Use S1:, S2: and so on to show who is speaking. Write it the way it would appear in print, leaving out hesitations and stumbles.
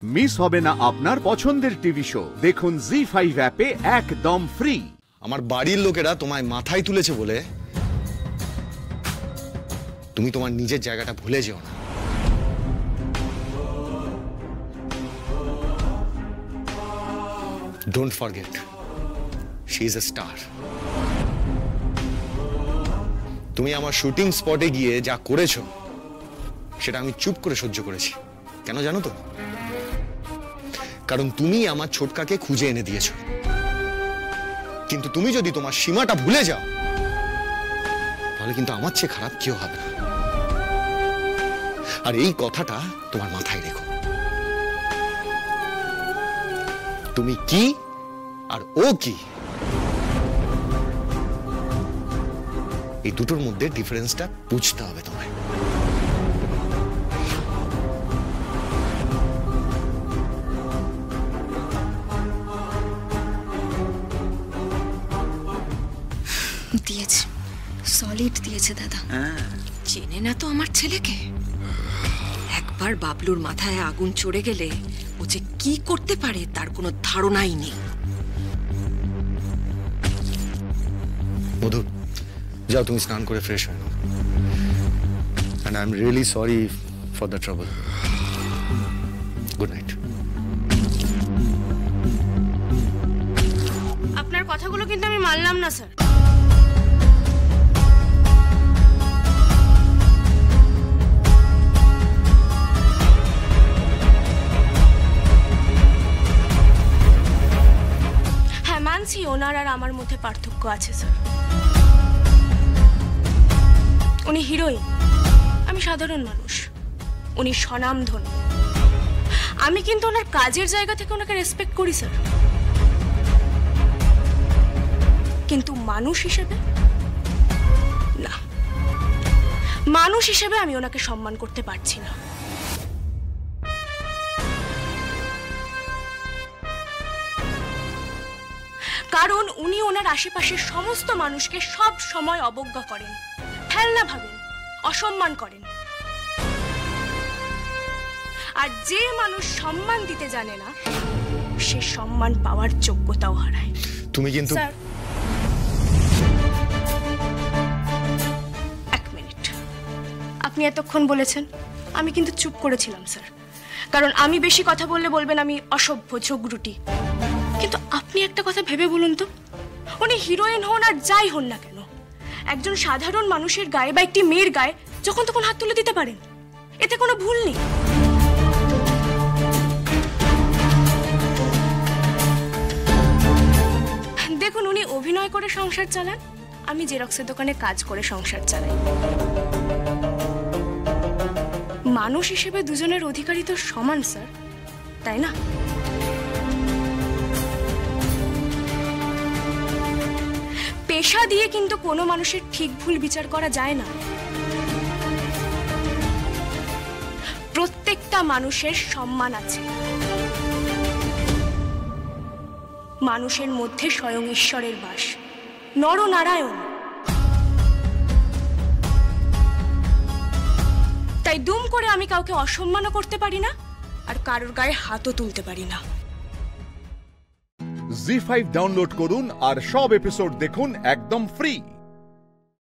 S1: Miss হবে না আপনার পছন্দের টিভি শো। দেখুন জি5 অ্যাপে একদম ফ্রি।
S2: আমার বাড়ির লোকেরা তোমায় মাথায় তুলেছে বলে তুমি তোমার নিজের জায়গাটা ভুলে যেও না। Don't forget, she is a star. তুমি আমার শুটিং স্পটে গিয়ে যা করেছো সেটা আমি চুপ করে সহ্য করেছি। কেন জানো তো? কারণ তুমি আমার ছোটকাকে খুঁজে এনে দিয়েছো। কিন্তু তুমি যদি তোমার সীমাটা ভুলে যাও তাহলে কিন্তু আমার চেয়ে খারাপ কেউ হবে না। আর এই কথাটা তোমার মাথায় রেখো। তুমি কি আর ও কি, এই দুটোর মধ্যে ডিফারেন্সটা বুঝতে হবে তোমায়।
S3: দিয়েছে, সলিড দিয়েছে দাদা। চেনে না তো আমার ছেলেকে। একবার বাবলুর মাথায় আগুন চড়ে গেলে ও যে কি করতে পারে তার কোনো ধারণাই নেই।
S2: মধু, যাও তুমি স্নান করে ফ্রেশ হয়ে নাও। And I'm really sorry for the trouble. Good night.
S4: আপনার কথাগুলো কিন্তু আমি মানলাম না স্যার। হ্যাঁ মানছি, ওনার আর আমার মধ্যে পার্থক্য আছে স্যার। উনি হিরোইন, আমি সাধারণ মানুষ। উনি স্বনামধন্য। আমি কিন্তু ওনার কাজের জায়গা থেকে ওনাকে রেসপেক্ট করি স্যার, কিন্তু মানুষ হিসেবে না। মানুষ হিসেবে আমি ওনাকে সম্মান করতে পারছি না। কারণ উনি ওনার আশেপাশের সমস্ত মানুষকে সব সময় অবজ্ঞা করেন, ফেলনা ভাবেন, অসম্মান করেন। আর যে মানুষ সম্মান দিতে জানে না সে সম্মান পাওয়ার যোগ্যতাও হারায়।
S2: তুমি কিন্তু
S4: স্যার এক মিনিট, আপনি এতক্ষণ বলেছেন, আমি কিন্তু চুপ করেছিলাম স্যার, কারণ আমি বেশি কথা বললে বলবেন আমি অসভ্য, ঝগড়ুটি। কিন্তু আপনি একটা কথা ভেবে বলুন তো, উনি হিরোইন হন আর যাই হন না কেন, একজন সাধারণ মানুষের গায়ে বা একটি মেয়ের গায়ে যখন তখন হাত তুলে দিতে পারেন, এতে কোনো ভুল নেই। দেখুন, উনি অভিনয় করে সংসার চালান, আমি জেরক্সের দোকানে কাজ করে সংসার চালাই। মানুষ হিসেবে দুজনের অধিকারই তো সমান স্যার, তাই না? পেশা দিয়ে কিন্তু কোনো মানুষের ঠিক ভুল বিচার করা যায় না। প্রত্যেকটা মানুষের সম্মান আছে। মানুষের মধ্যে স্বয়ং ঈশ্বরের বাস, নরনারায়ণ। তাই দুম করে আমি কাউকে অসম্মানও করতে পারি না, আর কারোর গায়ে হাতও তুলতে পারি না।
S1: জি5 ডাউনলোড করুন আর সব এপিসোড দেখুন একদম ফ্রি।